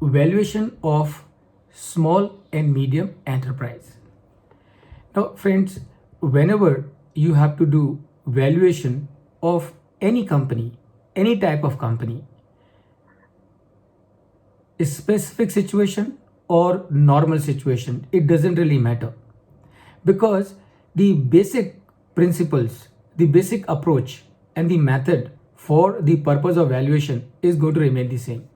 valuation of small and medium enterprise. Now, friends, whenever you have to do valuation of any company, any type of company, a specific situation or normal situation, it doesn't really matter, because the basic principles, the basic approach, and the method for the purpose of valuation is going to remain the same.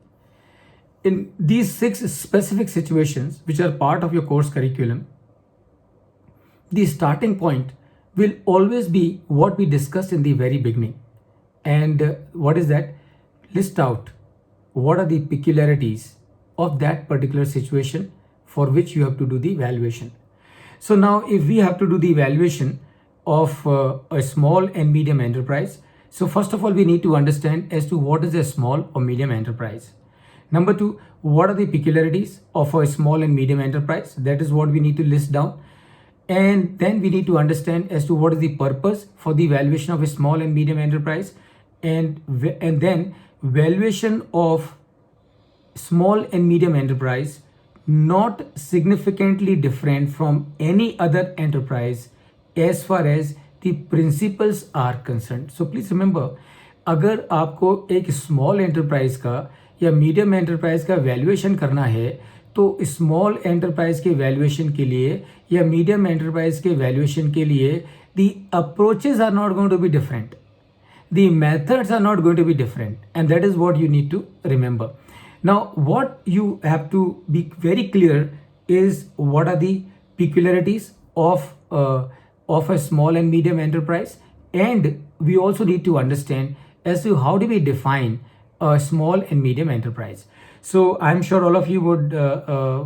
In these 6 specific situations, which are part of your course curriculum, the starting point will always be what we discussed in the very beginning. And what is that? List out what are the peculiarities of that particular situation for which you have to do the valuation. So now if we have to do the evaluation of a small and medium enterprise, so first of all, we need to understand as to what is a small or medium enterprise. Number 2, what are the peculiarities of a small and medium enterprise? That is what we need to list down. And then we need to understand as to what is the purpose for the valuation of a small and medium enterprise, and then valuation of small and medium enterprise not significantly different from any other enterprise as far as the principles are concerned. So please remember, अगर आपको एक small enterprise का या medium enterprise का valuation करना है, तो small enterprise के वैल्यूएशन के लिए या मीडियम एंटरप्राइज के वैल्यूएशन के लिए the approaches are not going to be different, the methods are not going to be different, and that is what you need to remember. Now, what you have to be very clear is what are the peculiarities of a small and medium enterprise, and we also need to understand as to how do we define a small and medium enterprise. So I'm sure all of you would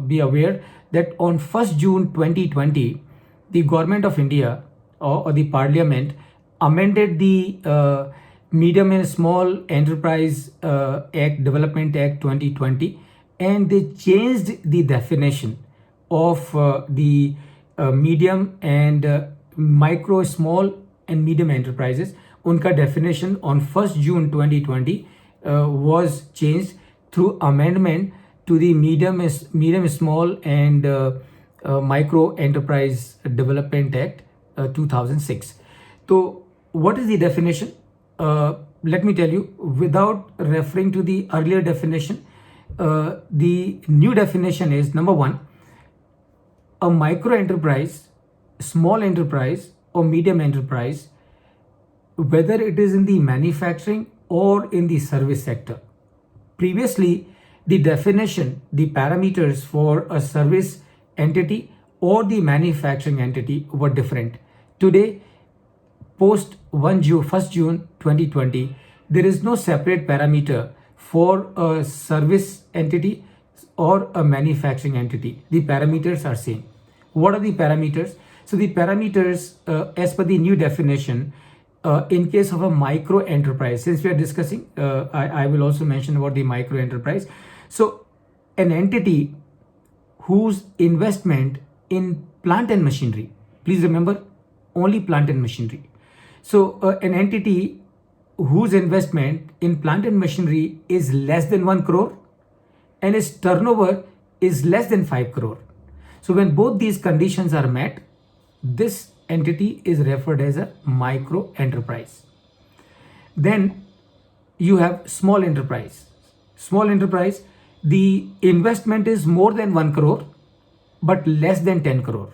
be aware that on 1st June 2020, the government of India or the parliament amended the Medium and Small Enterprise Act, Development Act 2020, and they changed the definition of the medium and micro, small and medium enterprises. Unka definition on 1st June 2020 was changed through amendment to the medium, small and micro enterprise development act 2006. So what is the definition? Let me tell you, without referring to the earlier definition, the new definition is: number 1, a micro enterprise, small enterprise or medium enterprise, whether it is in the manufacturing or in the service sector. Previously, the definition, the parameters for a service entity or the manufacturing entity were different. Today, post 1st June 2020, there is no separate parameter for a service entity or a manufacturing entity. The parameters are same. What are the parameters? So the parameters, as per the new definition, in case of a micro enterprise, since we are discussing, I will also mention about the micro enterprise. So an entity whose investment in plant and machinery, please remember, only plant and machinery. So an entity whose investment in plant and machinery is less than 1 crore and its turnover is less than 5 crore. So when both these conditions are met, this entity is referred as a micro enterprise. Then you have small enterprise. Small enterprise, the investment is more than 1 crore but less than 10 crore.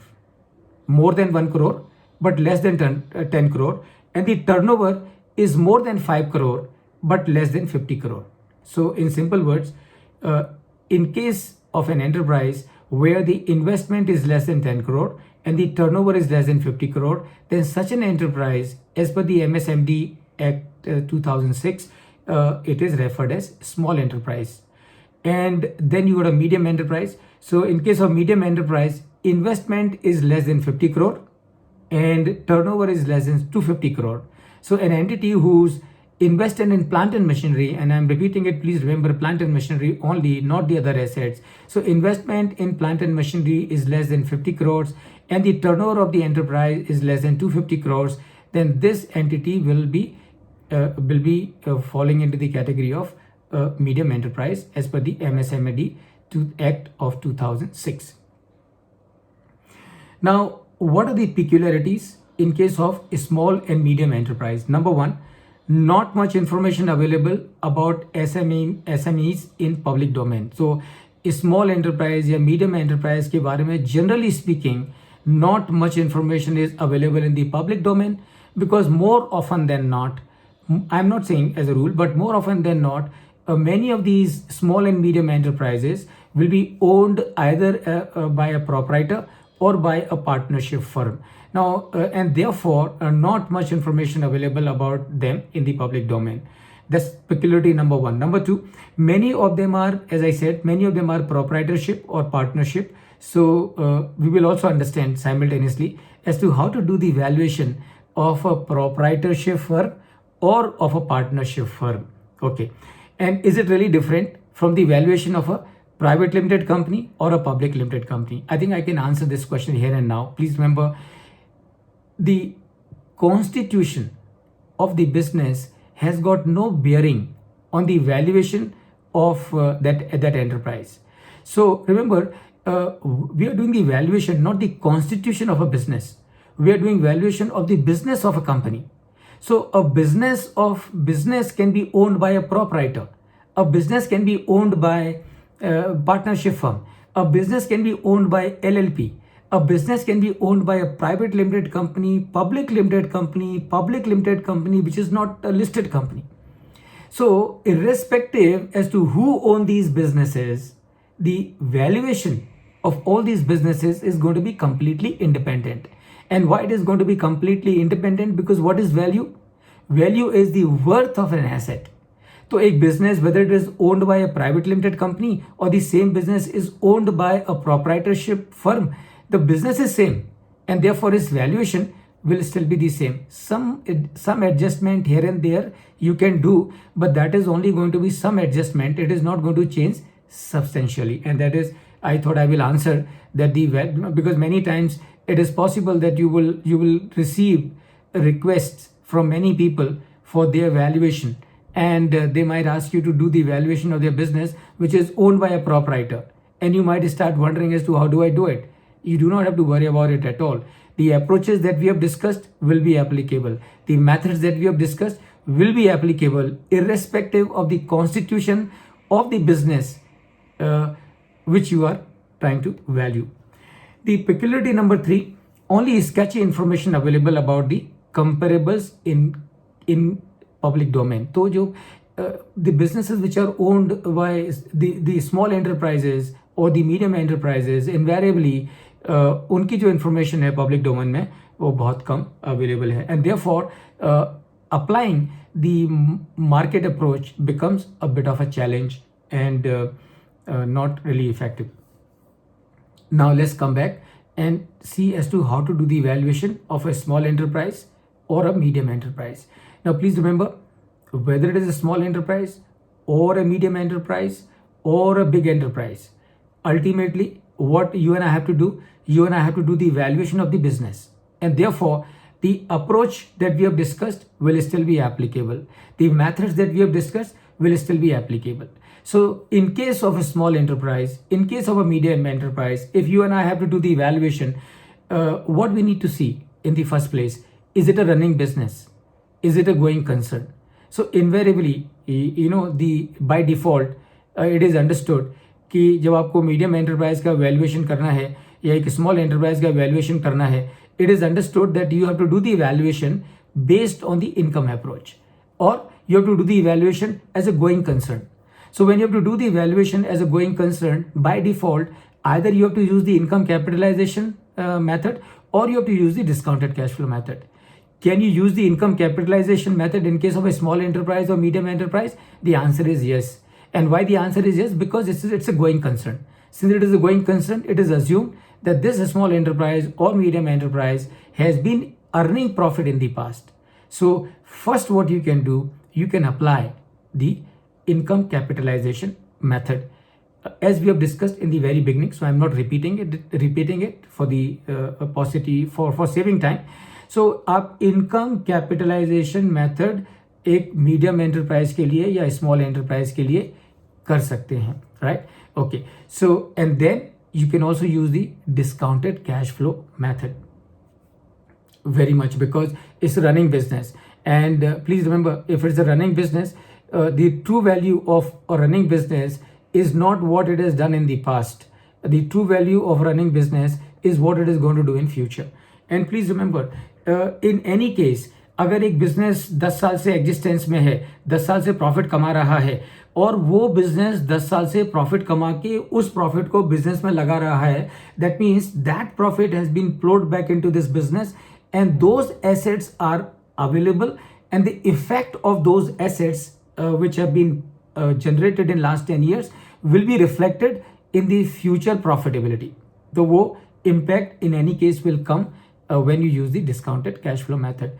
More than 1 crore but less than 10 crore, and the turnover is more than 5 crore but less than 50 crore. So in simple words, in case of an enterprise where the investment is less than 10 crore and the turnover is less than 50 crore, then such an enterprise, as per the MSMD Act 2006, it is referred as small enterprise. And then you got a medium enterprise. So in case of medium enterprise, investment is less than 50 crore and turnover is less than 250 crore. So an entity who's invested in plant and machinery, and I'm repeating it, please remember plant and machinery only, not the other assets. So investment in plant and machinery is less than 50 crores and the turnover of the enterprise is less than 250 crores, then this entity will be falling into the category of medium enterprise as per the MSMED Act of 2006. Now, what are the peculiarities in case of a small and medium enterprise? Number one, not much information available about SMEs in public domain. So, a small enterprise या medium enterprise के बारे में generally speaking, not much information is available in the public domain because more often than not, I'm not saying as a rule, but more often than not, many of these small and medium enterprises will be owned either by a proprietor or by a partnership firm. Now, and therefore, not much information available about them in the public domain. That's peculiarity number one. Number two, many of them are, as I said, many of them are proprietorship or partnership. So we will also understand simultaneously as to how to do the valuation of a proprietorship firm or of a partnership firm. Okay. And is it really different from the valuation of a private limited company or a public limited company? I think I can answer this question here and now. Please remember, the constitution of the business has got no bearing on the valuation of that enterprise. So remember, we are doing the valuation, not the constitution of a business. We are doing valuation of the business of a company. So a business can be owned by a proprietor. A business can be owned by a partnership firm. A business can be owned by LLP. A business can be owned by a private limited company, public limited company, which is not a listed company. So irrespective as to who own these businesses, the valuation of all these businesses is going to be completely independent. And why it is going to be completely independent? Because what is value? Value is the worth of an asset. So a business, whether it is owned by a private limited company or the same business is owned by a proprietorship firm, the business is same and therefore its valuation will still be the same. Some adjustment here and there you can do, but that is only going to be some adjustment. It is not going to change substantially. And that is, I thought I will answer that because many times it is possible that you will receive requests from many people for their valuation, and they might ask you to do the valuation of their business which is owned by a proprietor, and you might start wondering as to how do I do it. You do not have to worry about it at all. The approaches that we have discussed will be applicable. The methods that we have discussed will be applicable irrespective of the constitution of the business which you are trying to value. The peculiarity number 3, only sketchy information available about the comparables in public domain. So the businesses which are owned by the small enterprises or the medium enterprises, invariably उनकी जो information है public domain में वो बहुत कम available है, and therefore applying the market approach becomes a bit of a challenge and not really effective. Now let's come back and see as to how to do the evaluation of a small enterprise or a medium enterprise. Now please remember, whether it is a small enterprise or a medium enterprise or a big enterprise, ultimately what you and I have to do, you and I have to do the evaluation of the business, and therefore the approach that we have discussed will still be applicable. The methods that we have discussed will still be applicable. So in case of a small enterprise, in case of a medium enterprise, if you and I have to do the evaluation, what we need to see in the first place, is it a running business? Is it a going concern? So invariably, by default, it is understood कि जब आपको medium enterprise का valuation करना है या एक small enterprise का valuation करना है, it is understood that you have to do the evaluation based on the income approach, or you have to do the evaluation as a going concern. So when you have to do the evaluation as a going concern, by default, either you have to use the income capitalization method or you have to use the discounted cash flow method. Can you use the income capitalization method in case of a small enterprise or medium enterprise? The answer is yes. And why the answer is yes? Because it's a going concern. Since it is a going concern, it is assumed that this small enterprise or medium enterprise has been earning profit in the past. So first what you can do, you can apply the income capitalization method as we have discussed in the very beginning. So I'm not repeating it for the paucity for saving time. So आप income capitalization method एक medium enterprise के लिए या small enterprise के लिए कर सकते हैं, right? Okay, so and then you can also use the discounted cash flow method very much because it's a running business. And please remember, if it's a running business, the true value of a running business is not what it has done in the past. The true value of running business is what it is going to do in future. And please remember, in any case, अगर एक business 10 साल से existence में है, 10 साल से profit कमा रहा है और वो बिजनेस 10 साल से प्रॉफिट कमा के उस प्रॉफिट को बिजनेस में लगा रहा है, that means that profit has been flowed back into this business and those assets are available, and the effect of those assets which have been generated in last 10 years will be reflected in the future profitability. So wo impact in any case will come when you use the discounted cash flow method.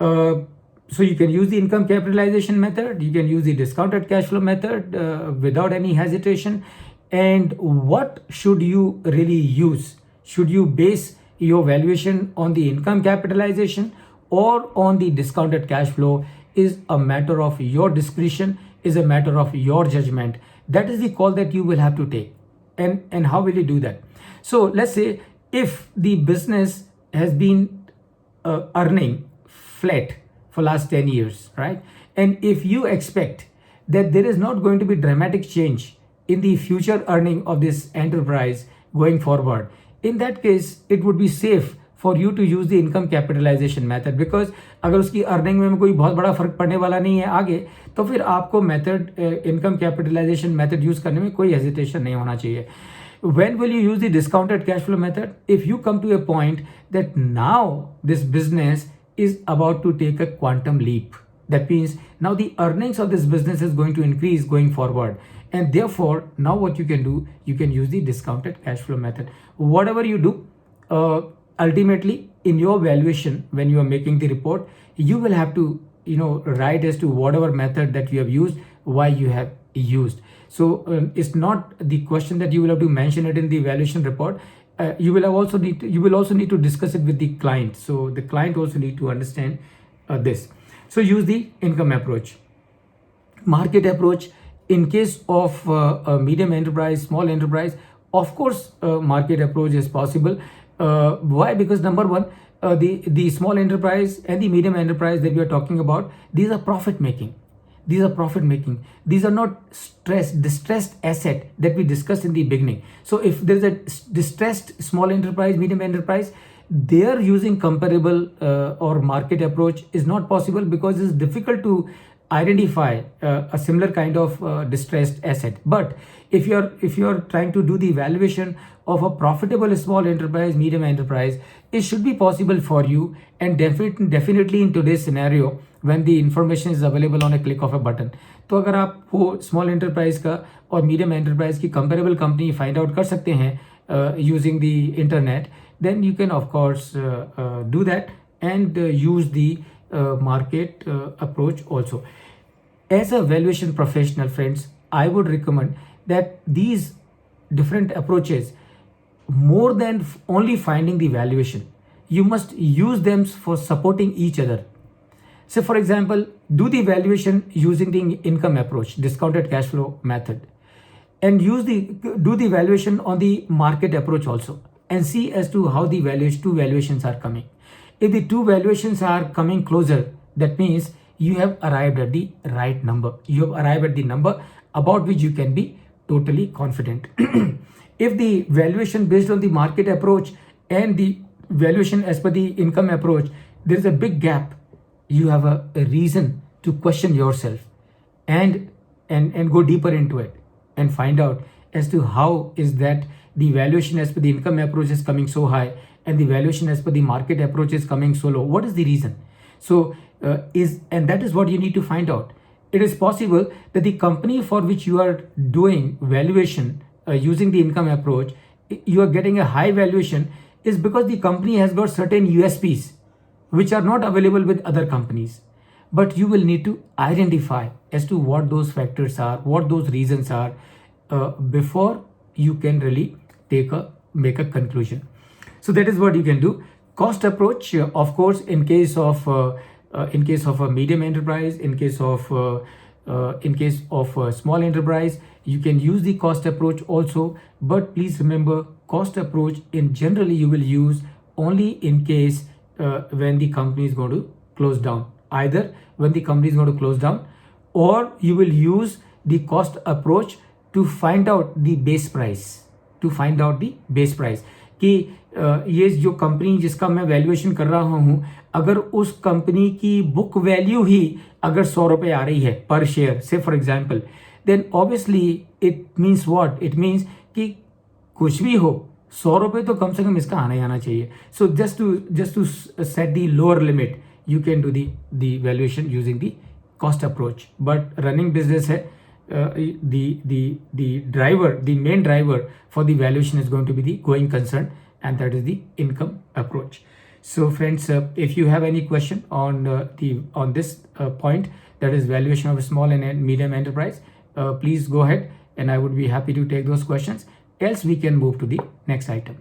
So you can use the income capitalization method, you can use the discounted cash flow method without any hesitation. And what should you really use? Should you base your valuation on the income capitalization or on the discounted cash flow is a matter of your discretion, is a matter of your judgment. That is the call that you will have to take. And how will you do that? So let's say if the business has been earning flat for last 10 years, right? And if you expect that there is not going to be dramatic change in the future earning of this enterprise going forward, in that case it would be safe for you to use the income capitalization method, because अगर उसकी earning में कोई बहुत बड़ा फर्क पड़ने वाला नहीं है आगे, तो फिर आपको method income capitalization method use करने में कोई हेजिटेशन नहीं होना चाहिए. When will you use the discounted cash flow method? If you come to a point that now this business is about to take a quantum leap. That means now the earnings of this business is going to increase going forward. And therefore, now what you can do, you can use the discounted cash flow method. Whatever you do, ultimately in your valuation, when you are making the report, you will have to, write as to whatever method that you have used, why you have used. So it's not the question that you will have to mention it in the valuation report. You will also need to discuss it with the client. So the client also need to understand this. So use the income approach. Market approach, in case of a medium enterprise, small enterprise, of course market approach is possible. Why? Because number one, the small enterprise and the medium enterprise that we are talking about, these are profit making. These are not distressed asset that we discussed in the beginning. So if there is a distressed small enterprise, medium enterprise, their using comparable or market approach is not possible, because it's difficult to identify a similar kind of distressed asset. But if you're trying to do the valuation of a profitable small enterprise, medium enterprise, it should be possible for you. And definitely in today's scenario, when the information is available on a click of a button, तो अगर आप वो small enterprise का और medium enterprise की comparable company find out कर सकते हैं using the internet, then you can of course do that and use the market approach also. As a valuation professional, friends, I would recommend that these different approaches, more than only finding the valuation, you must use them for supporting each other. So for example, do the valuation using the income approach, discounted cash flow method, and do the valuation on the market approach also, and see as to how the two valuations are coming. If the two valuations are coming closer, that means you have arrived at the right number. You have arrived at the number about which you can be totally confident. If the valuation based on the market approach and the valuation as per the income approach, there is a big gap, you have a reason to question yourself and go deeper into it and find out as to how is that the valuation as per the income approach is coming so high and the valuation as per the market approach is coming so low. What is the reason? So and that is what you need to find out. It is possible that the company for which you are doing valuation using the income approach, you are getting a high valuation, is because the company has got certain USPs which are not available with other companies. But you will need to identify as to what those factors are, what those reasons are, before you can really make a conclusion. So that is what you can do. Cost approach, of course, in case of a medium enterprise, in case of a small enterprise, You can use the cost approach also, but please remember, cost approach in generally you will use only in case when the company is going to close down. Either when the company is going to close down, or you will use the cost approach to find out the base price, कि ये जो company जिसका मैं valuation कर रहा हूँ, अगर उस कंपनी की बुक वैल्यू ही अगर 100 रुपये आ रही है पर शेयर से for example, then obviously it means what, it means कि कुछ भी हो 100 रुपये तो कम से कम इसका आना ही आना चाहिए. So just to set the lower limit you can do the valuation using the cost approach. But running business है, the main driver for the valuation is going to be the going concern, and that is the income approach. So friends, if you have any question on this point, that is valuation of a small and medium enterprise, please go ahead and I would be happy to take those questions. Else we can move to the next item.